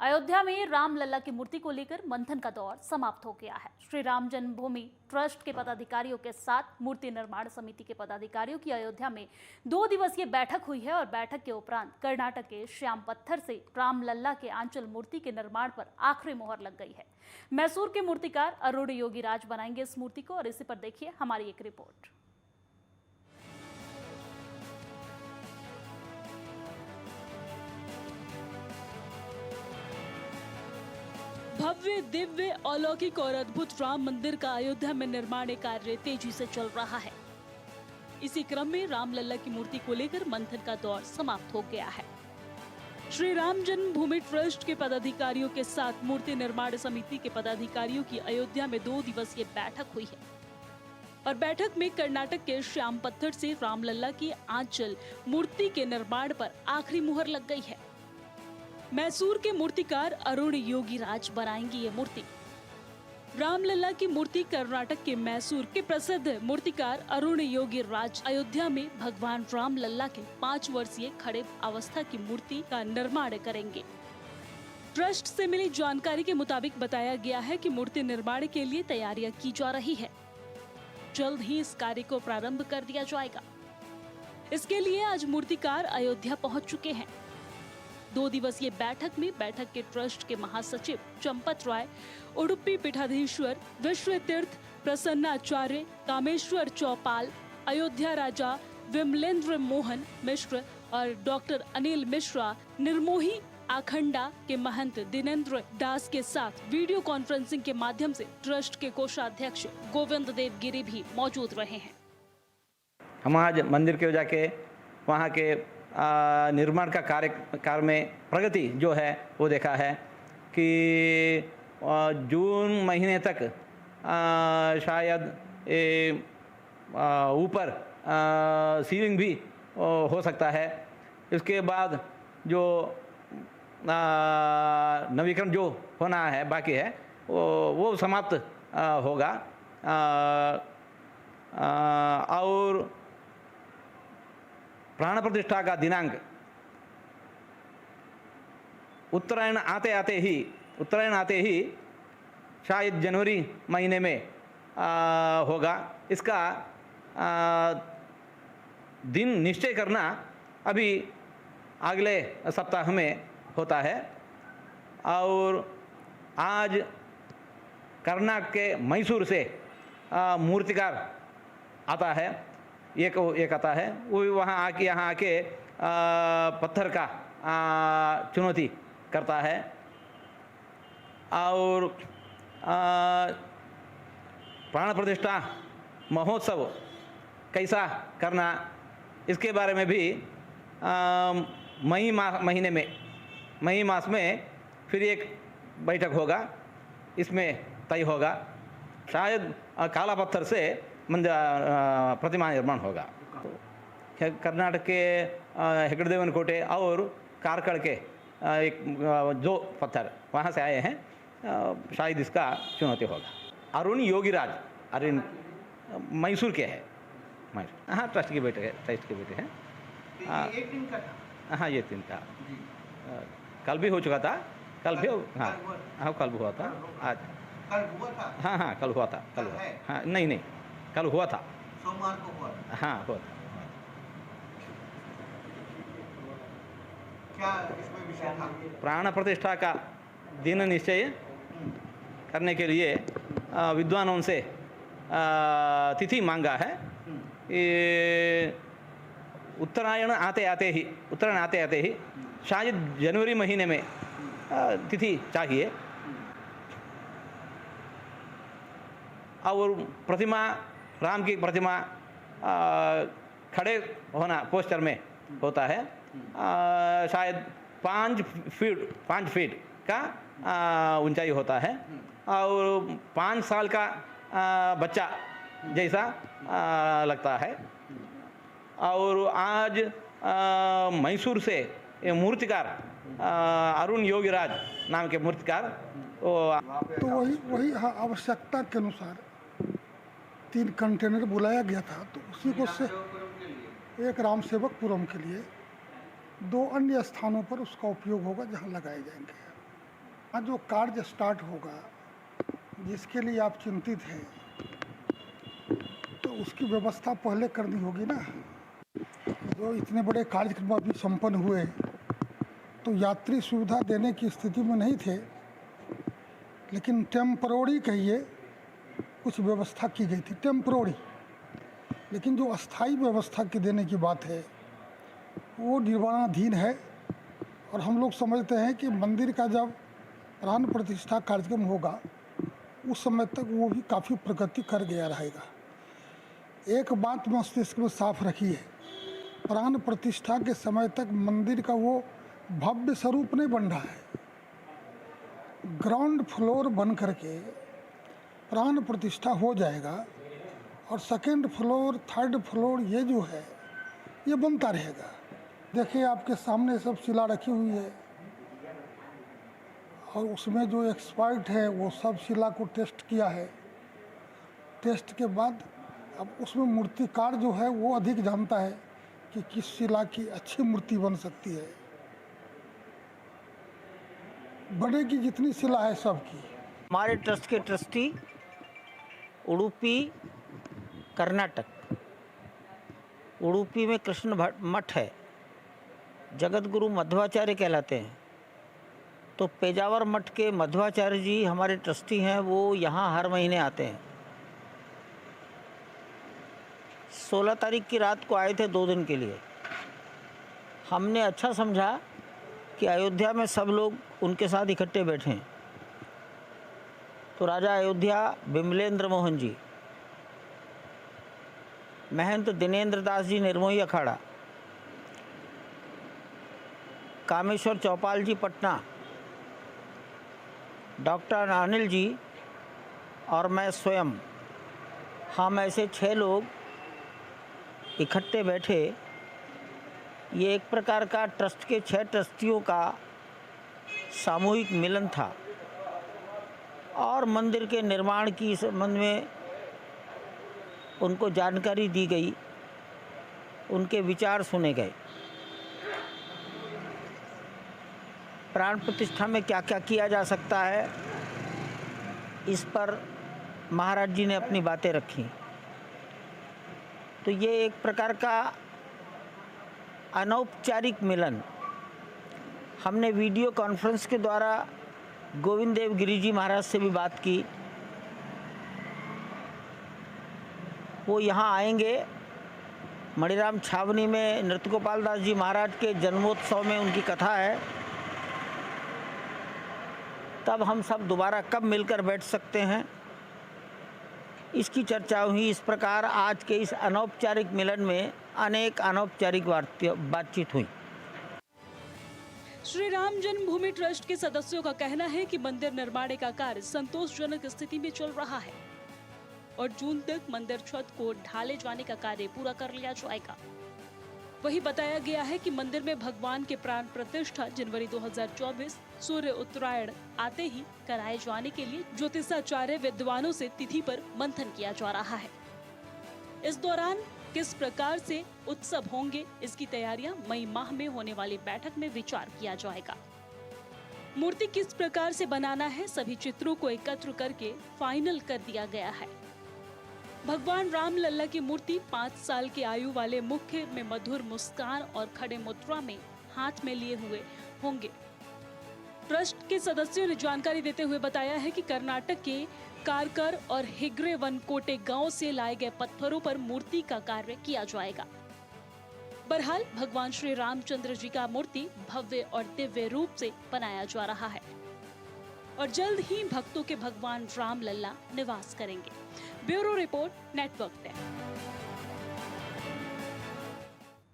अयोध्या में रामलला की मूर्ति को लेकर मंथन का दौर समाप्त हो गया है। श्री राम जन्मभूमि ट्रस्ट के पदाधिकारियों के साथ मूर्ति निर्माण समिति के पदाधिकारियों की अयोध्या में 2 दिवसीय बैठक हुई है और बैठक के उपरांत कर्नाटक के श्याम पत्थर से रामलला के आंचल मूर्ति के निर्माण पर आखिरी मोहर लग गई है। मैसूर के मूर्तिकार अरुण योगीराज बनाएंगे इस मूर्ति को और इसी पर देखिए हमारी एक रिपोर्ट। भव्य, दिव्य, अलौकिक और अद्भुत राम मंदिर का अयोध्या में निर्माण कार्य तेजी से चल रहा है। इसी क्रम में रामलला की मूर्ति को लेकर मंथन का दौर समाप्त हो गया है। श्री राम जन्मभूमि ट्रस्ट के पदाधिकारियों के साथ मूर्ति निर्माण समिति के पदाधिकारियों की अयोध्या में 2 दिवसीय बैठक हुई है और बैठक में कर्नाटक के श्याम पत्थर से रामलला की आंचल मूर्ति के निर्माण पर आखिरी मुहर लग गई है। मैसूर के मूर्तिकार अरुण योगीराज बनाएंगे ये मूर्ति। रामलला की मूर्ति कर्नाटक के मैसूर के प्रसिद्ध मूर्तिकार अरुण योगीराज अयोध्या में भगवान रामलला के 5 वर्षीय खड़े अवस्था की मूर्ति का निर्माण करेंगे। ट्रस्ट से मिली जानकारी के मुताबिक बताया गया है कि मूर्ति निर्माण के लिए तैयारियां की जा रही है। जल्द ही इस कार्य को प्रारंभ कर दिया जाएगा। इसके लिए आज मूर्तिकार अयोध्या पहुंच चुके हैं। 2 दिवसीय बैठक के ट्रस्ट के महासचिव चंपत राय, उडुपी पीठाधीश्वर विश्व तीर्थ प्रसन्नाचार्य, कामेश्वर चौपाल, अयोध्या राजा विमलेंद्र मोहन मिश्र और डॉक्टर अनिल मिश्रा, निर्मोही आखंडा के महंत दिनेंद्र दास के साथ वीडियो कॉन्फ्रेंसिंग के माध्यम से ट्रस्ट के कोषाध्यक्ष गोविंद देव गिरी भी मौजूद रहे हैं। हम आज मंदिर के जाके वहाँ के निर्माण का कार्य में प्रगति जो है वो देखा है कि जून महीने तक शायद ऊपर सीलिंग भी हो सकता है। इसके बाद जो नवीकरण जो होना है बाकी है वो समाप्त होगा और प्राण प्रतिष्ठा का दिनांक उत्तरायण आते ही शायद जनवरी महीने में होगा। इसका दिन निश्चय करना अभी अगले सप्ताह में होता है और आज कर्नाटक के मैसूर से मूर्तिकार आता है, एक आता है, वो वहाँ आके पत्थर का चुनौती करता है और प्राण प्रतिष्ठा महोत्सव कैसा करना इसके बारे में भी मई मास में फिर एक बैठक होगा, इसमें तय होगा। शायद काला पत्थर से प्रतिमा निर्माण होगा। कर्नाटक के हेगड़देवन कोटे और कारकड़ के एक जो पत्थर वहाँ से आए हैं, शायद इसका चुनौती होगा। अरुण योगीराज मैसूर के हैं। हाँ, ट्रस्ट के बेटे हैं। एक दिन का था। हाँ, ये 3 था। कल भी हो चुका था। कल भी कल हुआ था। आज कल हुआ था। हाँ, कल हुआ था। हाँ, नहीं, कल हुआ था। सोमवार को हुआ था। हाँ, हुआ था। क्या इसमें विषय था? प्राण प्रतिष्ठा का दिन निश्चय करने के लिए विद्वानों से तिथि मांगा है। उत्तरायण आते ही शायद जनवरी महीने में तिथि चाहिए और प्रतिमा राम की प्रतिमा खड़े होना पोस्टर में होता है। शायद 5 फीट का ऊंचाई होता है और 5 साल का बच्चा जैसा लगता है। और आज मैसूर से मूर्तिकार अरुण योगीराज नाम के मूर्तिकार तो वही आवश्यकता के अनुसार 3 कंटेनर बुलाया गया था, तो उसी को से एक रामसेवकपुरम के लिए 2 अन्य स्थानों पर उसका उपयोग होगा जहां लगाए जाएंगे। आज जो कार्य स्टार्ट होगा, जिसके लिए आप चिंतित हैं, तो उसकी व्यवस्था पहले करनी होगी ना। जो इतने बड़े कार्यक्रम अभी संपन्न हुए, तो यात्री सुविधा देने की स्थिति में नहीं थे, लेकिन टेम्परोरी कहिए कुछ व्यवस्था की गई थी, टेम्परोरी। लेकिन जो अस्थाई व्यवस्था की देने की बात है, वो निर्माणाधीन है। और हम लोग समझते हैं कि मंदिर का जब प्राण प्रतिष्ठा कार्यक्रम होगा, उस समय तक वो भी काफ़ी प्रगति कर गया रहेगा। एक बात मस्तिष्क में साफ रखिए, प्राण प्रतिष्ठा के समय तक मंदिर का वो भव्य स्वरूप नहीं बन रहा है। ग्राउंड फ्लोर बन करके प्राण प्रतिष्ठा हो जाएगा, और सेकंड फ्लोर, थर्ड फ्लोर, ये जो है ये बनता रहेगा। देखिए, आपके सामने सब शिला रखी हुई है, और उसमें जो एक्सपर्ट है वो सब शिला को टेस्ट किया है। टेस्ट के बाद अब उसमें मूर्तिकार जो है वो अधिक जानता है कि किस शिला की अच्छी मूर्ति बन सकती है। बनेगी जितनी शिला है सबकी। हमारे ट्रस्ट के ट्रस्टी उडुपी कर्नाटक, उडुपी में कृष्ण मठ है, जगत गुरु मध्वाचार्य कहलाते हैं। तो पेजावर मठ के मध्वाचार्य जी हमारे ट्रस्टी हैं, वो यहाँ हर महीने आते हैं। 16 तारीख की रात को आए थे 2 दिन के लिए। हमने अच्छा समझा कि अयोध्या में सब लोग उनके साथ इकट्ठे बैठे हैं। तो राजा अयोध्या बिमलेंद्र मोहन जी, महंत दिनेंद्र दास जी निर्मोही अखाड़ा, कामेश्वर चौपाल जी पटना, डॉक्टर अनिल जी और मैं स्वयं, हम ऐसे 6 लोग इकट्ठे बैठे। ये एक प्रकार का ट्रस्ट के 6 ट्रस्टियों का सामूहिक मिलन था, और मंदिर के निर्माण की संबंध में उनको जानकारी दी गई, उनके विचार सुने गए। प्राण प्रतिष्ठा में क्या क्या किया जा सकता है, इस पर महाराज जी ने अपनी बातें रखी। तो ये एक प्रकार का अनौपचारिक मिलन। हमने वीडियो कॉन्फ्रेंस के द्वारा गोविंद देव गिरी जी महाराज से भी बात की। वो यहाँ आएंगे। मणिराम छावनी में नृत्य गोपाल दास जी महाराज के जन्मोत्सव में उनकी कथा है। तब हम सब दोबारा कब मिलकर बैठ सकते हैं, इसकी चर्चा हुई। इस प्रकार आज के इस अनौपचारिक मिलन में अनेक अनौपचारिक बातचीत हुई। श्री राम जन्मभूमि ट्रस्ट के सदस्यों का कहना है कि मंदिर निर्माण का कार्य संतोषजनक स्थिति में चल रहा है और जून तक मंदिर छत को ढाले जाने का कार्य पूरा कर लिया जाएगा। वही बताया गया है कि मंदिर में भगवान के प्राण प्रतिष्ठा जनवरी 2024 सूर्य उत्तरायण आते ही कराए जाने के लिए ज्योतिषाचार्य विद्वानों से तिथि पर मंथन किया जा रहा है। इस दौरान किस प्रकार से उत्सव होंगे, इसकी तैयारियां मई माह में होने वाली बैठक में विचार किया जाएगा। मूर्ति किस प्रकार से बनाना है, सभी चित्रों को एकत्र करके फाइनल कर दिया गया है। भगवान राम लल्ला की मूर्ति 5 साल की आयु वाले मुख में मधुर मुस्कान और खड़े मुद्रा में हाथ में लिए हुए होंगे। ट्रस्ट के सदस्यों ने जानकारी देते हुए बताया है कि कर्नाटक के कारकर और हिग्रे वनकोटे गांव से लाए गए पत्थरों पर मूर्ति का कार्य किया जाएगा। बहरहाल भगवान श्री रामचंद्र जी का मूर्ति भव्य और दिव्य रूप से बनाया जा रहा है और जल्द ही भक्तों के भगवान राम लल्ला निवास करेंगे। Bureau report, network 10।